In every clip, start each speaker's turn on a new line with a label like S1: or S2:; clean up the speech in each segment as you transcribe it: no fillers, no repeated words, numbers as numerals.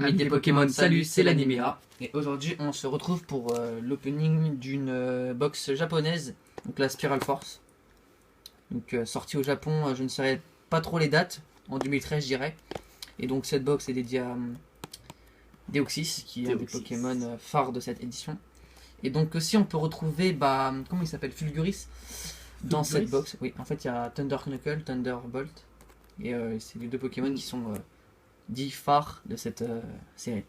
S1: Amis des Pokémon, salut, c'est l'Animera. Et aujourd'hui, on se retrouve pour l'opening d'une box japonaise, donc la Spiral Force. Donc sortie au Japon, je ne saurais pas trop les dates, en 2013 je dirais. Et donc cette box est dédiée à Deoxys, qui est un des Pokémon phares de cette édition. Et donc aussi on peut retrouver, comment il s'appelle, Fulguris dans cette box. Oui, en fait il y a Thunder Knuckle, Thunderbolt. Et c'est les deux Pokémon qui sont dits phares de cette série.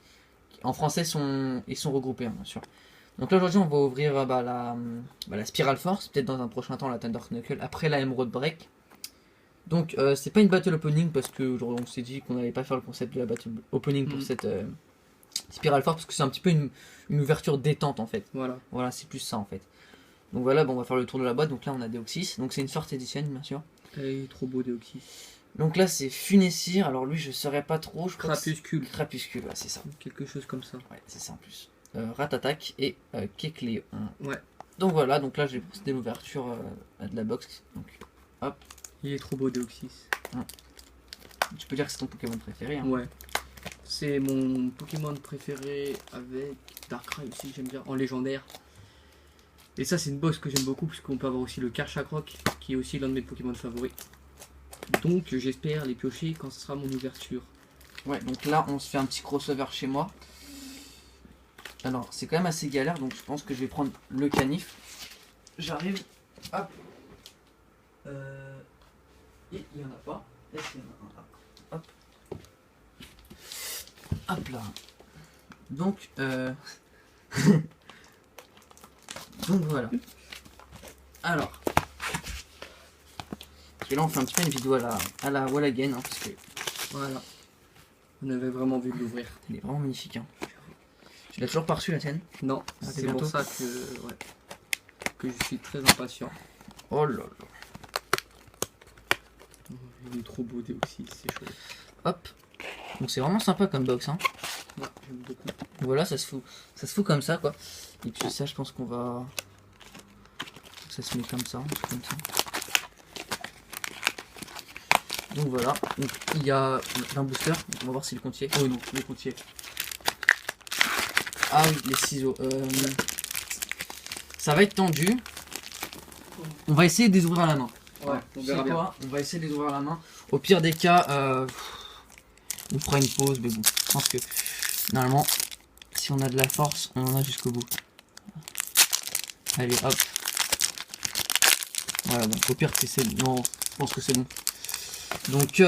S1: En français, ils sont regroupés, bien sûr. Donc là, aujourd'hui, on va ouvrir la Spiral Force, peut-être dans un prochain temps la Thunder Knuckle, après la Emerald Break. Donc, c'est pas une battle opening parce que on s'est dit qu'on n'allait pas faire le concept de la battle opening pour cette Spiral Force parce que c'est un petit peu une ouverture détente en fait. Voilà, c'est plus ça en fait. Donc voilà, on va faire le tour de la boîte. Donc là, on a Deoxys. Donc c'est une sorte édition, bien sûr.
S2: Il est trop beau Deoxys.
S1: Donc là c'est Funessir, alors lui je saurais pas trop, je crois Crapuscule, ouais, c'est ça.
S2: Quelque chose comme ça.
S1: Ouais, c'est ça en plus. Ratatak et Kecleon.
S2: Ouais.
S1: Donc voilà, donc là j'ai procédé l'ouverture de la box. Donc hop.
S2: Il est trop beau Deoxys.
S1: Tu peux dire que c'est ton Pokémon préféré. Hein.
S2: Ouais. C'est mon Pokémon préféré avec Darkrai aussi, j'aime bien, en légendaire. Et ça c'est une box que j'aime beaucoup parce qu'on peut avoir aussi le Karchakroc qui est aussi l'un de mes Pokémon favoris. Donc j'espère les piocher quand ce sera mon ouverture.
S1: Ouais, donc là on se fait un petit crossover chez moi. Alors c'est quand même assez galère, donc je pense que je vais prendre le canif. J'arrive. Hop. Et il n'y en a pas. Est-ce qu'il y en a un? Hop. Hop là. Donc donc voilà. Alors. Parce que là on fait un petit peu une vidéo à la Wall Again, hein, parce que
S2: voilà. On avait vraiment envie de l'ouvrir.
S1: Elle est vraiment magnifique. Hein. Tu l'as toujours pas reçu la tienne?
S2: Non, c'est pour ça que je suis très impatient.
S1: Oh là là.
S2: Il est trop beau Deoxys, c'est chaud.
S1: Hop. Donc c'est vraiment sympa comme box. Hein.
S2: Ouais, j'aime beaucoup.
S1: Voilà, ça se fout comme ça quoi. Et puis ça je pense qu'on va... Ça se met comme ça, comme ça. Donc voilà, donc, il y a un booster, on va voir si le comptier. Oh non, le comptier. Ah oui, les ciseaux. Ça va être tendu. On va essayer de les ouvrir à la main.
S2: Ouais, on verra bien.
S1: On va essayer de les ouvrir à la main. Au pire des cas, on fera une pause, mais bon, je pense que normalement, si on a de la force, on en a jusqu'au bout. Allez, hop. Voilà, donc au pire, c'est bon. Non, je pense que c'est bon. Donc,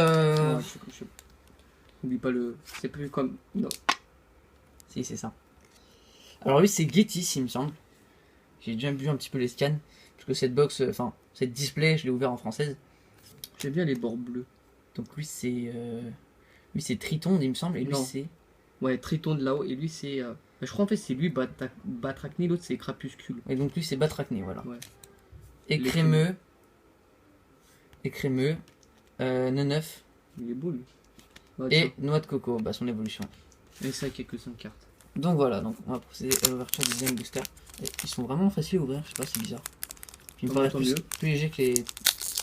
S2: N'oublie pas le... C'est plus comme... Non.
S1: Si, c'est ça. Alors lui, c'est Getis, il me semble. J'ai déjà vu un petit peu les scans. Parce que cette box, enfin, cette display, je l'ai ouvert en française.
S2: J'aime bien les bords bleus.
S1: Donc lui, c'est Triton, il me semble. Et lui, c'est...
S2: Ouais, Triton de là-haut. Et lui, c'est... Je crois en fait, c'est lui, Batracné. L'autre, c'est Crapuscule.
S1: Et donc lui, c'est Batracné, voilà.
S2: Ouais.
S1: Écrémeux. Neuf.
S2: Il est beau lui.
S1: Et noix de coco, son évolution.
S2: Et ça, quelques 5 cartes.
S1: Donc voilà, donc on va procéder à l'ouverture du deuxième booster. Et ils sont vraiment faciles à ouvrir, je sais pas, c'est bizarre. Puis il me paraît plus léger que les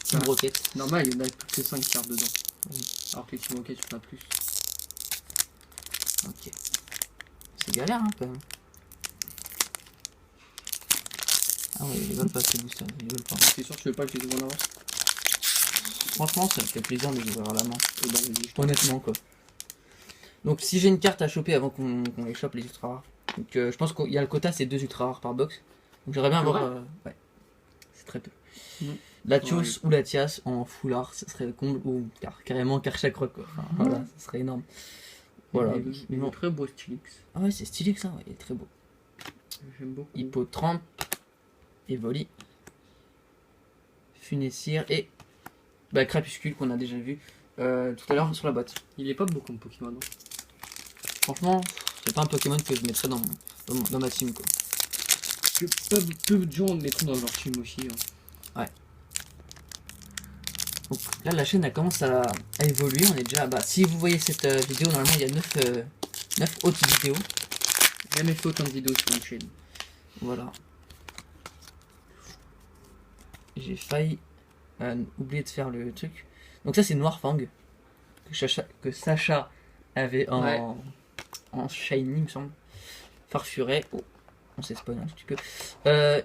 S1: Team Rocket.
S2: Normal, il y en a toutes ces 5 cartes dedans. Alors que les Team Rocket, il y en a plus.
S1: Ok. C'est galère hein quand même. Ah ouais, ils veulent pas ces boosters, ils veulent pas.
S2: C'est sûr que tu veux pas que je les ouvre en avance?
S1: Franchement, ça me fait plaisir de les ouvrir à la main. Honnêtement, quoi. Donc, si j'ai une carte à choper avant qu'on les chope, les ultra rares. Donc, je pense qu'il y a le quota, c'est 2 ultra rares par box. Donc, j'aimerais bien avoir. Ouais, c'est très peu. Latios ou Latias en foulard, ça serait le comble. Ou carrément Karchakroc, quoi. Enfin, voilà, ça serait énorme. Voilà.
S2: Il est très beau, Stylix.
S1: Ah ouais, c'est Stylix, hein, ouais, il est très beau.
S2: J'aime beaucoup.
S1: Hippotrampe, Evoli, Funessir et. Crapuscule qu'on a déjà vu tout à l'heure sur la boîte.
S2: Il est pas beau comme Pokémon. Non.
S1: Franchement, c'est pas un Pokémon que je mettrais dans ma team quoi.
S2: Peu de gens mettront dans leur team aussi. Hein.
S1: Ouais. Donc là la chaîne elle commence à évoluer. On est déjà. Si vous voyez cette vidéo, normalement il y a 9 autres vidéos.
S2: J'ai jamais fait autant de vidéos sur une chaîne.
S1: Voilà. J'ai failli oublier de faire le truc. Donc ça c'est Noirfang que Sacha avait en shiny, il me semble. Farfuret. Oh, on s'est spoil un petit peu.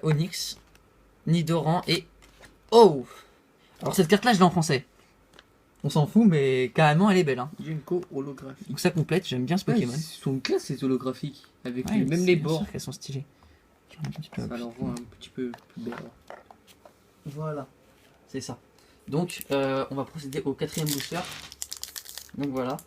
S1: Onyx, Nidoran et. Oh! Alors cette carte là, je l'ai en français. On s'en fout, mais carrément elle est belle. Hein.
S2: Junko holographique.
S1: Donc ça complète, j'aime bien ce Pokémon.
S2: Son classe c'est holographique. Avec
S1: Ouais,
S2: même les
S1: bien
S2: bords.
S1: sûr qu'elles sont stylées. Un petit peu.
S2: Ça leur rend un petit peu plus belle.
S1: Voilà, c'est ça. Donc on va procéder au 4e booster. Donc voilà.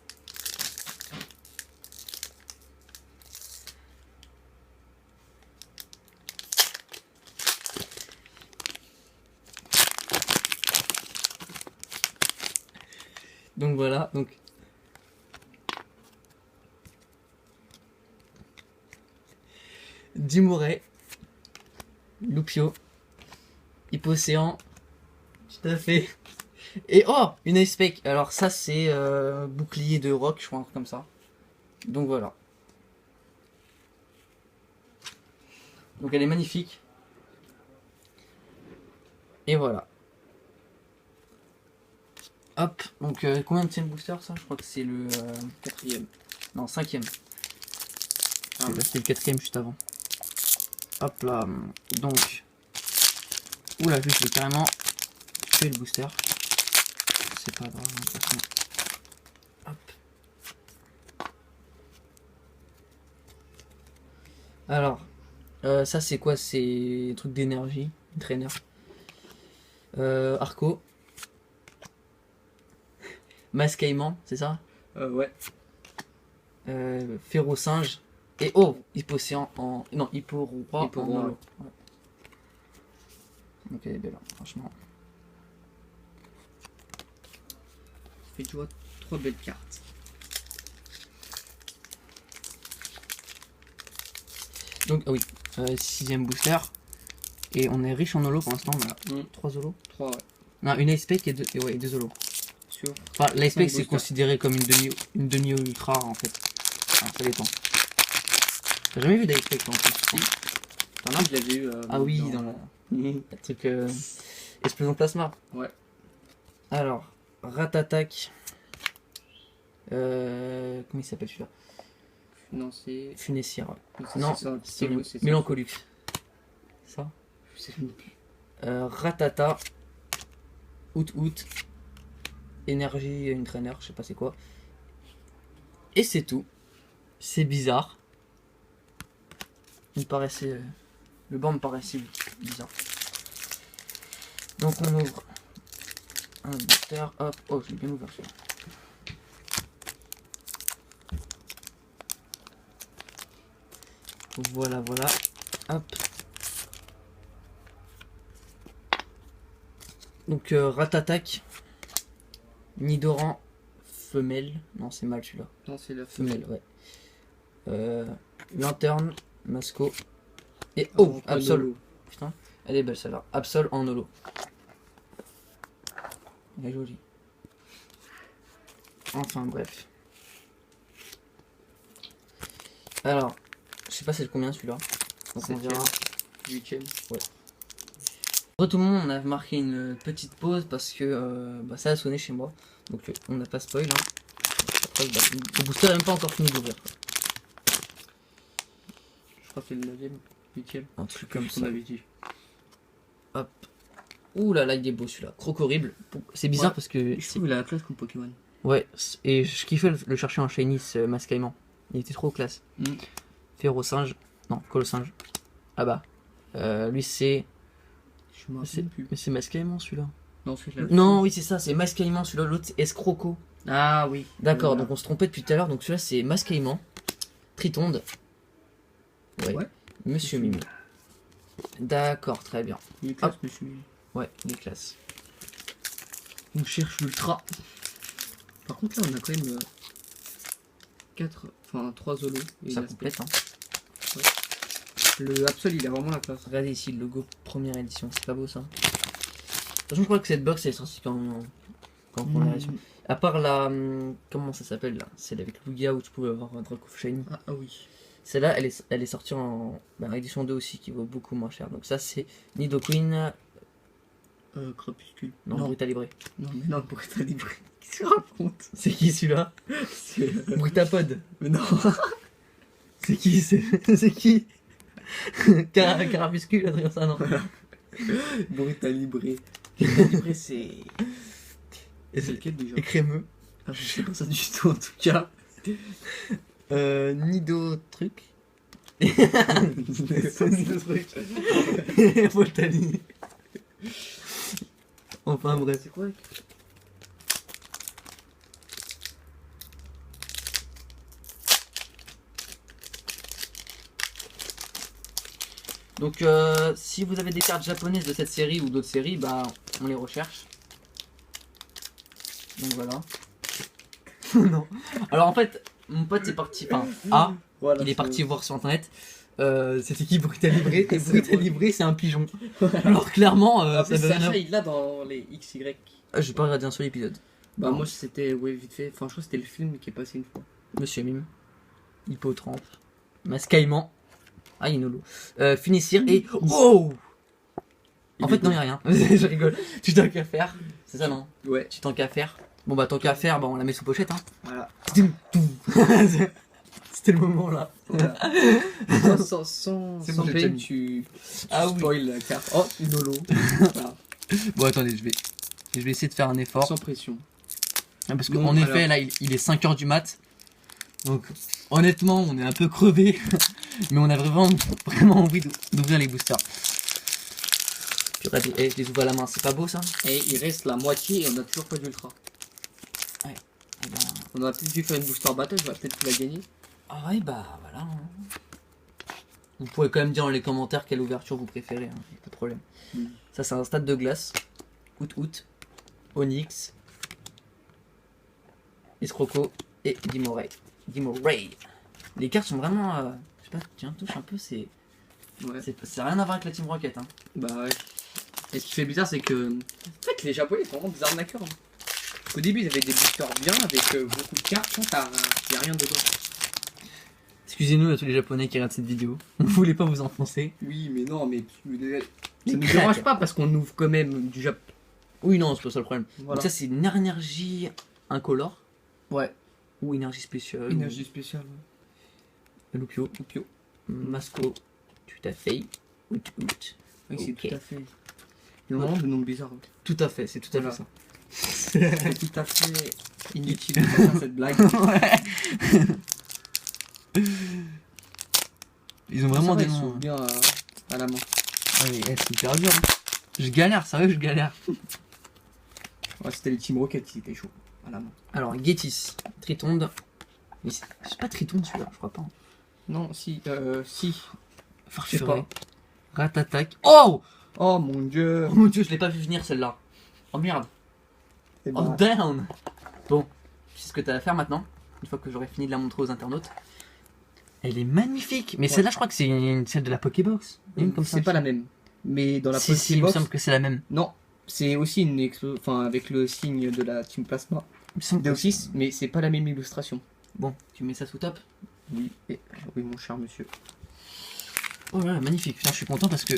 S1: Donc voilà, donc Dimouret, Lupio, Hypocéan, tout à fait. Et oh, une Ice Spec. Alors ça c'est bouclier de rock, je crois, un truc comme ça. Donc voilà. Donc elle est magnifique. Et voilà. Hop, donc combien de booster ça? Je crois que c'est le
S2: 4e.
S1: Non, 5e.
S2: Ah,
S1: C'était le 4e juste avant. Hop là. Donc. Oula, je vais carrément tuer le booster. C'est pas grave, de toute façon. Hop. Alors. Ça c'est quoi? C'est truc d'énergie. Trainer. Arco. Mascaïman, c'est ça?
S2: ouais.
S1: Férocinge. Et oh, Hypocéan en. Non, Hipporoi en
S2: Hipporoi,
S1: holo. Ouais. Donc elle est belle, hein, franchement.
S2: Ça fait toujours 3 belles cartes.
S1: Donc, ah oui, 6e booster. Et on est riche en holo pour l'instant, on a 3 holos.
S2: 3, ouais.
S1: Non, une Ice Spec et 2 holos.
S2: Sur.
S1: Enfin, l'Ice Spec c'est
S2: boosters.
S1: considéré comme une demi ultra en fait. Enfin, ça dépend. T'as jamais vu d'Ice Spec toi, en plus?
S2: T'en as, je l'avais eu.
S1: Ah oui, dans la. Le truc Explosion Plasma.
S2: Ouais.
S1: Alors, Ratatak. Comment il s'appelle celui-là?
S2: Non, c'est.
S1: Funessière.
S2: c'est
S1: Non,
S2: ça,
S1: c'est
S2: ça.
S1: Mélancolux. Ça.
S2: Je sais plus.
S1: Ratata. Out. Énergie, une traîneur, je sais pas c'est quoi. Et c'est tout. C'est bizarre. Il me paraissait. Le banc me paraissait bizarre. Donc on ouvre un booster. Hop. Oh, je l'ai bien ouvert celui-là. Voilà. Hop. Donc Ratatak. Nidoran. Femelle. Non, c'est mâle celui-là.
S2: Non, c'est la
S1: Femelle, ouais. Lanterne. Masco. Et oh, Absol. Putain, elle est belle celle-là. Absol en holo. Elle est jolie. Enfin bref. Alors, je sais pas c'est le combien celui-là. Donc on verra.
S2: 8ème.
S1: Pour tout le monde, on a marqué une petite pause parce que ça a sonné chez moi. Donc on n'a pas spoil. Hein. Après, le booster n'est même pas encore fini d'ouvrir.
S2: Je crois que c'est le 9ème. 8ème.
S1: Un truc comme ça.
S2: On avait dit.
S1: Hop. Ouh là là, il est beau celui-là. Croc-horrible. C'est bizarre
S2: Ouais.
S1: parce que.
S2: Je trouve qu'il a la classe comme Pokémon.
S1: Ouais, et je kiffais le chercher en shiny, ce Mascaïman. Il était trop classe. Férocinge. Non, Colosinge. Ah bah. Lui c'est.
S2: Je me rappelle plus.
S1: Mais c'est Mascaïman celui-là.
S2: Non, c'est la.
S1: Non, oui, c'est ça, c'est Mascaïman celui-là. L'autre c'est Escroco.
S2: Ah oui.
S1: D'accord,
S2: Voilà.
S1: donc on se trompait depuis tout à l'heure. Donc celui-là c'est Mascaïman. Tritonde. Ouais. Monsieur Mimi. D'accord, très bien.
S2: Il est classe, monsieur.
S1: Ouais, il est classe.
S2: On cherche l'ultra. Par contre, là, on a quand même 3 zolos. Et
S1: Ça
S2: l'aspect.
S1: complète, hein.
S2: Le Absol, il a vraiment la classe.
S1: Regardez ici le logo première édition, c'est pas beau ça. De toute façon, je crois que cette box elle est sortie quand première édition. À part la. Comment ça s'appelle là? Celle avec Lugia où tu pouvais avoir un Draco Shiny.
S2: Ah oui.
S1: Celle-là, elle est sortie en édition 2 aussi qui vaut beaucoup moins cher. Donc ça, c'est Nidoqueen.
S2: Crépuscule.
S1: Non, Brutalibré.
S2: Non, mais non, Brutalibré. Qu'est-ce que tu racontes?
S1: C'est qui celui-là?
S2: C'est.
S1: Brutapod.
S2: Mais non.
S1: C'est qui c'est qui Carapuscule, Adrien, ça non.
S2: Burrito libré. Burrito libré, c'est.
S1: Et
S2: C'est
S1: c'est
S2: lequel déjà?
S1: et crémeux.
S2: Ah, je sais pas ça du tout en tout cas.
S1: Nido truc.
S2: C'est
S1: Nido truc. Voltani. Enfin bref.
S2: C'est quoi?
S1: Donc si vous avez des cartes japonaises de cette série ou d'autres séries, bah on les recherche. Donc voilà. Non. Alors en fait, mon pote est parti. Enfin, A,
S2: Voilà,
S1: il est
S2: c'est-
S1: parti voir sur internet. C'était qui Brutal Libré? Et
S2: C'est
S1: Brutal
S2: vrai.
S1: Libré, c'est un pigeon. Alors clairement,
S2: En
S1: ça
S2: plus,
S1: veut rien
S2: Sacha,
S1: avoir.
S2: il l'a dans les XY.
S1: Ah, j'ai pas regardé un seul épisode.
S2: Bah,
S1: Non.
S2: moi, c'était, ouais, vite fait. Enfin, je crois que c'était le film qui est passé une fois.
S1: Monsieur Mime, Hippotrampe, Mascaïman, ah Inolo, Finissir et oh. En fait non, y a rien. Je rigole. Tu t'en qu'à faire. C'est ça non?
S2: Ouais,
S1: Tu t'en qu'à faire. Bon bah tant qu'à faire, bah on la met sous pochette hein.
S2: voilà.
S1: C'était le moment là.
S2: Voilà. Sans
S1: C'est bon, j'ai déjà
S2: peine,
S1: mis.
S2: tu
S1: Ah oui.
S2: spoil la carte. Oh, une holo. Voilà.
S1: Bon attendez, je vais essayer de faire un effort.
S2: Sans pression.
S1: Ah, parce
S2: Bon,
S1: qu'en effet
S2: alors.
S1: là il est 5h du mat. Donc honnêtement on est un peu crevé. Mais on a vraiment envie d'ouvrir les boosters. Puis regarde, je les ouvre à la main, c'est pas beau ça?
S2: Et il reste la moitié et on a toujours pas d'ultra.
S1: Eh ben,
S2: On aurait peut-être dû faire une booster battle, j'aurais peut-être pu la gagner.
S1: ah ouais bah voilà. Hein. Vous pouvez quand même dire dans les commentaires quelle ouverture vous préférez, hein, y a pas de problème.
S2: Mm.
S1: Ça c'est un stade de glace. Out, Onyx, Escroco et Dimorey. Les cartes sont vraiment, je sais pas, tiens touche un peu, c'est
S2: Ouais.
S1: ça a rien à voir avec la Team Rocket. Hein.
S2: Bah ouais. Et ce qui fait bizarre, c'est que. En fait, les Japonais sont vraiment des arnaqueurs. Hein. Au début, ils avaient des boosters bien avec beaucoup de cartes. Là, y a rien dedans.
S1: Excusez-nous à tous les japonais qui regardent cette vidéo. On voulait pas vous enfoncer.
S2: Oui, mais non, mais. Ça
S1: Les
S2: ne me
S1: craques.
S2: dérange pas parce qu'on ouvre quand même du Japon.
S1: Oui non c'est pas ça le problème.
S2: Voilà.
S1: Donc ça c'est une énergie incolore
S2: Ouais.
S1: ou énergie spéciale.
S2: Énergie spéciale.
S1: Ou Lupio. Masco. Tout à fait. Out.
S2: Oui, c'est
S1: Ok.
S2: tout à fait. Il y a vraiment de noms bizarres.
S1: Tout à fait, c'est tout à
S2: Voilà.
S1: fait ça.
S2: C'est tout à fait inutile de faire cette blague.
S1: Ils ont vraiment des
S2: Ils sont
S1: noms.
S2: bien à la main.
S1: Ah oui, c'est hyper dur. Hein. Je galère, sérieux, je galère.
S2: Ouais, c'était les Team Rocket qui étaient chauds à la main.
S1: Alors, Getis, Tritonde. Mais c'est pas Tritonde celui-là, je crois pas.
S2: Non, si. Si.
S1: Farfuret. Ratatak. Oh!
S2: Oh mon dieu.
S1: Oh mon dieu, je l'ai pas vu venir celle-là. Oh merde.
S2: Eh
S1: Oh
S2: ben,
S1: down. Bon, tu sais ce que t'as à faire maintenant. Une fois que j'aurai fini de la montrer aux internautes. Elle est magnifique. Mais
S2: Ouais.
S1: celle-là, je crois que c'est celle de la Pokébox. Il y a une comme ça.
S2: c'est pas la même. Mais dans la
S1: Si, si, il me
S2: Pokébox.
S1: semble que c'est la même.
S2: Non, c'est aussi une enfin avec le signe de la Team Plasma.
S1: Il me semble que-
S2: Deoxys, mais c'est pas la même illustration.
S1: Bon, tu mets ça sous top.
S2: Oui, oui mon cher monsieur.
S1: Oh là là, magnifique. Putain, je suis content parce que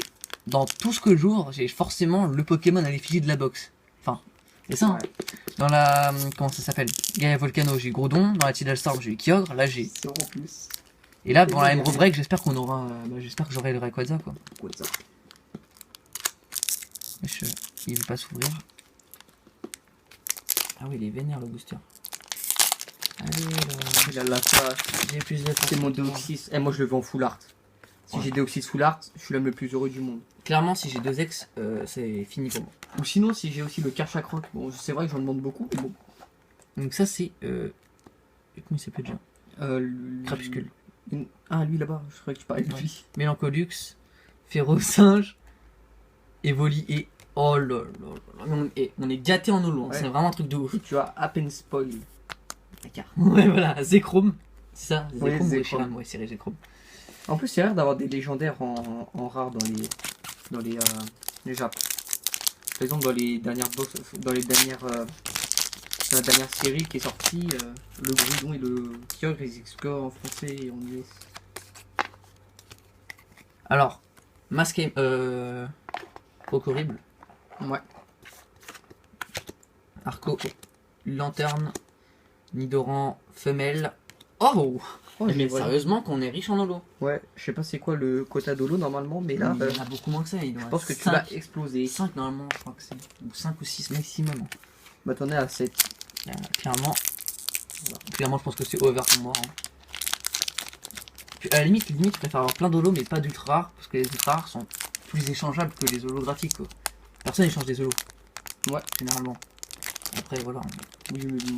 S1: dans tout ce que j'ouvre, j'ai forcément le Pokémon à l'effigie de la box. Enfin, c'est ça. Hein.
S2: Ouais.
S1: Dans la. Comment ça s'appelle? Gaia Volcano, j'ai Groudon. Dans la Tidal Storm, j'ai Kyogre. Là, j'ai.
S2: C'est en plus.
S1: Et là, dans la Emerald Break, j'espère qu'on aura. J'espère que j'aurai le Rayquaza quoi.
S2: Quoi de ça?
S1: Il veut pas s'ouvrir. Ah oui, il est vénère le booster. Allez,
S2: Il a la classe.
S1: j'ai plus de
S2: C'est mon Deoxys. Eh, moi je le veux en full art. Si
S1: Ouais.
S2: j'ai Deoxys full art, je suis l'homme le plus heureux du monde.
S1: Clairement, si j'ai deux ex, c'est fini pour moi.
S2: Ou sinon, si j'ai aussi le Karchakroc. Bon, c'est vrai que j'en demande beaucoup, mais bon.
S1: Donc, ça, c'est. Comment il s'appelle déjà? Crapuscule.
S2: Ah, lui là-bas, je croyais que tu parlais de
S1: Ouais.
S2: lui.
S1: Mélancolux, Férocinge, Evoli et. Oh là là là. On est gâté en holo, hein.
S2: Ouais.
S1: C'est vraiment un truc de ouf.
S2: Et tu as à peine spoil.
S1: D'accord. Ouais, voilà, Zekrom. C'est ça,
S2: Ouais,
S1: Zekrom ou
S2: Zekrom.
S1: Reshiram, ouais, c'est Zekrom.
S2: En plus, il y a l'air d'avoir des légendaires en rare dans les Jap. Par exemple, dans les dernières box, dans la dernière série qui est sortie, le Groudon et le Kyogre, ils explorent en français et en US.
S1: Alors, Masque. Crocorible,
S2: Ouais.
S1: Arco, Lanterne, Nidoran, Femelle. Oh,
S2: Oh,
S1: mais
S2: voilà.
S1: sérieusement qu'on est riche en holo.
S2: Ouais, je sais pas c'est quoi le quota d'holo normalement, mais là,
S1: Il y en a beaucoup moins que ça.
S2: je pense que tu vas exploser.
S1: 5 normalement, je crois que c'est. Ou 5 ou 6 maximum.
S2: Bah t'en es à 7.
S1: Clairement. Clairement, je pense que c'est over pour moi. Hein. Puis, à la limite, je préfère avoir plein d'holos, mais pas d'ultra rares, parce que les ultra rares sont plus échangeables que les holographiques. Quoi. Personne échange des holos.
S2: Ouais.
S1: Généralement. Après, voilà.
S2: Oui, mais bon,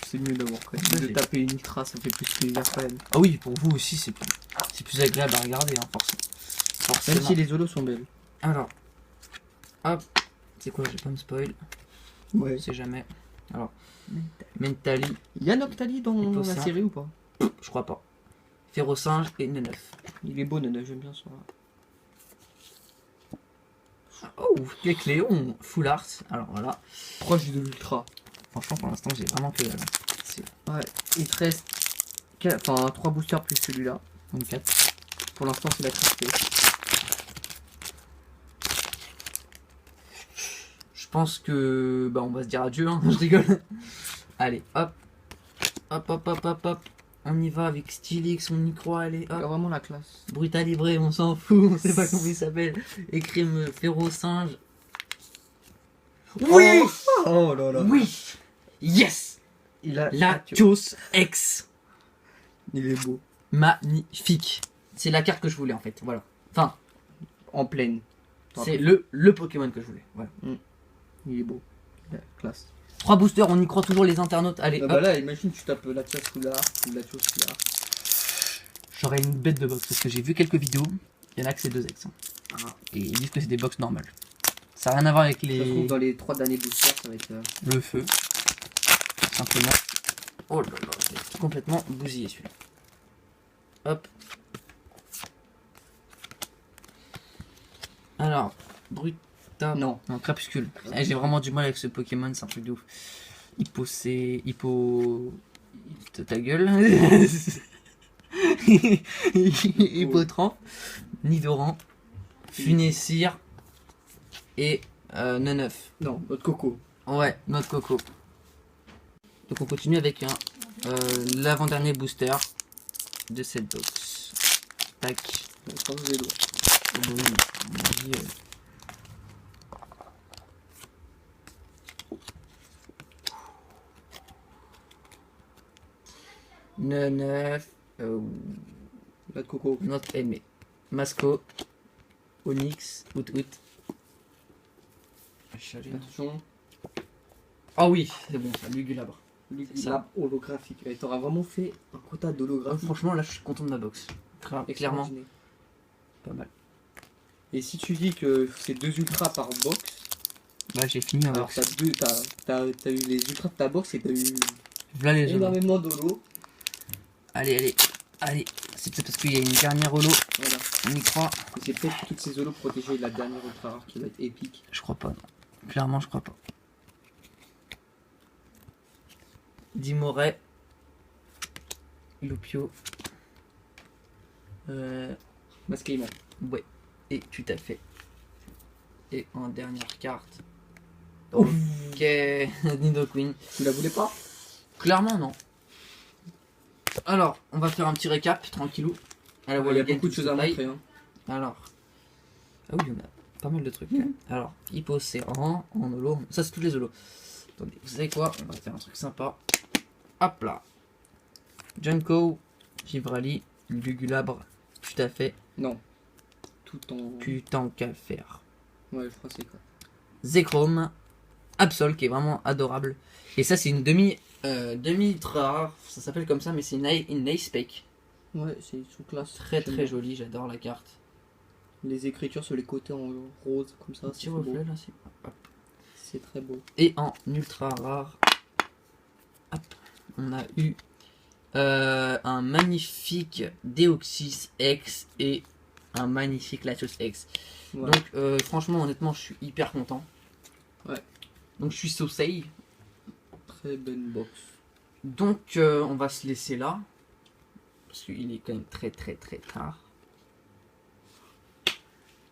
S2: c'est mieux d'avoir quand même.
S1: Ouais,
S2: De
S1: c'est-
S2: taper une ultra, ça fait plus plaisir quand même.
S1: Ah oui, pour vous aussi, c'est plus agréable à regarder, hein, forcément.
S2: Même si les holos sont belles.
S1: Alors, hop, c'est quoi, je vais pas me spoil,
S2: Ouais.
S1: je sais jamais. Alors, Mentali,
S2: Il y a Noctali dans la
S1: Hypocin.
S2: série ou pas?
S1: je crois pas. Férocinge et Neneuf.
S2: Il est beau, Nana, j'aime bien ça.
S1: Oh, Kecléon, Full Art. Alors voilà,
S2: Proche de l'ultra.
S1: franchement pour l'instant j'ai vraiment que dalle. C'est
S2: Ouais, il te reste 3 boosters plus celui-là.
S1: 24.
S2: Pour l'instant, c'est la tristesse.
S1: Je pense que bah on va se dire adieu, hein. Je rigole. Allez, hop. Hop, hop, hop, hop, hop. On y va avec Stylix, on y croit, allez,
S2: Il a
S1: hop.
S2: vraiment la classe.
S1: Brutal Libré, on s'en fout, on sait pas comment il s'appelle. Écrime Férocinge. Oui!
S2: Oh là là.
S1: Oui! Yes!
S2: Il a
S1: Latios X.
S2: Il est beau.
S1: Magnifique. C'est la carte que je voulais en fait, voilà. Enfin,
S2: En pleine.
S1: c'est le Pokémon que je voulais. Voilà.
S2: Il est beau. Il a la classe.
S1: 3 boosters, on y croit toujours les internautes. Allez,
S2: Ah
S1: hop.
S2: bah là, imagine, tu tapes Latios Foulard ou Latios Foulard.
S1: J'aurais une bête de box parce que j'ai vu quelques vidéos. Il y en a que c'est 2X. Hein.
S2: Ah.
S1: Et ils disent que c'est des box normales. Ça n'a rien à voir avec
S2: Ça se trouve,
S1: les...
S2: dans les 3 derniers boosters, ça va être.
S1: le feu. Simplement. Oh là là, c'est complètement bousillé celui-là. Hop. Alors, Bruta.
S2: Non.
S1: Non, Crépuscule. Eh, j'ai vraiment du mal avec ce Pokémon, c'est un truc de ouf. Hippo, c'est. Hippo. Ta gueule. Hippotrampe. Nidoran. Funessir. Et Neneuf.
S2: Non, notre coco.
S1: Ouais, notre coco. Donc on continue avec l'avant-dernier booster de cette box. Tac.
S2: On croise les doigts.
S1: Oh, bah oui, on dit, Neneuf.
S2: Notre coco.
S1: Notre aimé. Masco. Onyx. Out.
S2: Attention.
S1: Ah oui, c'est bon, ça, Lugulabre.
S2: La holographique. Et t'auras vraiment fait un quota d'holographique.
S1: Franchement, là, je suis content de ma box. Clairement,
S2: Extraordinaire.
S1: pas mal.
S2: Et si tu dis que c'est 2 ultras par box,
S1: Bah, j'ai fini ma
S2: alors
S1: box.
S2: t'as eu les ultras de ta box et t'as eu
S1: Voilà les jeux.
S2: énormément d'holo.
S1: Allez. C'est peut-être parce qu'il y a une dernière holo.
S2: Voilà.
S1: On y croit.
S2: Et c'est peut-être toutes ces holos protégées de la dernière ultra rare qui va être épique.
S1: Je crois pas. Non. Clairement, je crois pas. Dimoret. Lupio.
S2: Masquement.
S1: Ouais. Et tout à fait. Et en dernière carte.
S2: Ouf.
S1: Ok. Nidoqueen.
S2: Tu la voulais pas?
S1: Clairement, non. Alors, on va faire un petit récap, tranquillou. À la
S2: Il y a beaucoup de choses à montrer. Hein.
S1: Alors. Ah oui, on a pas mal de trucs. Quand même. Alors, Hypocéran, en holo. Ça, c'est tous les holos. Attendez, vous savez quoi? On va faire un truc sympa. Hop là. Junko, Givrali, Lugulabre, tout à fait.
S2: Non. Tout en.
S1: Putain qu'à faire.
S2: Ouais, je crois que c'est quoi.
S1: Zekrom, Absol qui est vraiment adorable. Et ça, c'est une demi très rare. Ça s'appelle comme ça, mais c'est une Ace Spec.
S2: Ouais, c'est sous classe.
S1: Très très jolie, j'adore la carte.
S2: Les écritures sur les côtés en rose, comme ça.
S1: Petit
S2: C'est beau.
S1: reflet là, c'est. Hop.
S2: C'est très beau.
S1: Et en ultra rare, hop, on a eu un magnifique Deoxys X et un magnifique Latios X.
S2: Ouais.
S1: Donc franchement, honnêtement, je suis hyper content.
S2: Ouais.
S1: Donc je suis Sosei.
S2: Très bonne box.
S1: Donc on va se laisser là. Parce qu'il est quand même très très très tard.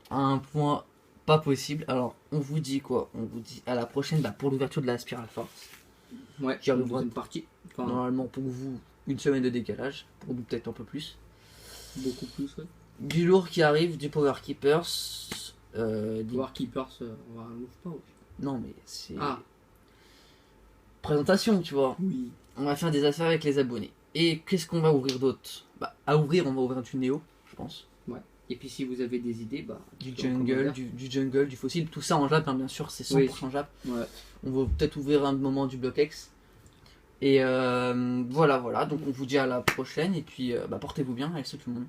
S1: À un point pas possible. Alors on vous dit quoi? On vous dit à la prochaine pour l'ouverture de la Spiral Force.
S2: Ouais,
S1: Qui
S2: une
S1: arrivera
S2: deuxième partie. Enfin,
S1: normalement pour vous une semaine de décalage, pour nous peut-être un peu plus.
S2: Beaucoup plus, ouais.
S1: Du lourd qui arrive, du Power Keepers.
S2: Power Keepers, on va l'ouvre pas. Ouais.
S1: Non, mais c'est.
S2: Ah,
S1: Présentation, tu vois.
S2: oui.
S1: On va faire des affaires avec les abonnés. Et qu'est-ce qu'on va ouvrir d'autre? Bah, à ouvrir, on va ouvrir du Néo, je pense.
S2: Ouais. Et puis si vous avez des idées, bah.
S1: Du jungle, du jungle, du fossile, tout ça en Jap, hein, bien sûr, c'est 100%
S2: Oui.
S1: Jap.
S2: Ouais.
S1: On va peut-être ouvrir un moment du bloc X. Et voilà, donc on vous dit à la prochaine, et puis portez-vous bien, avec tout le monde.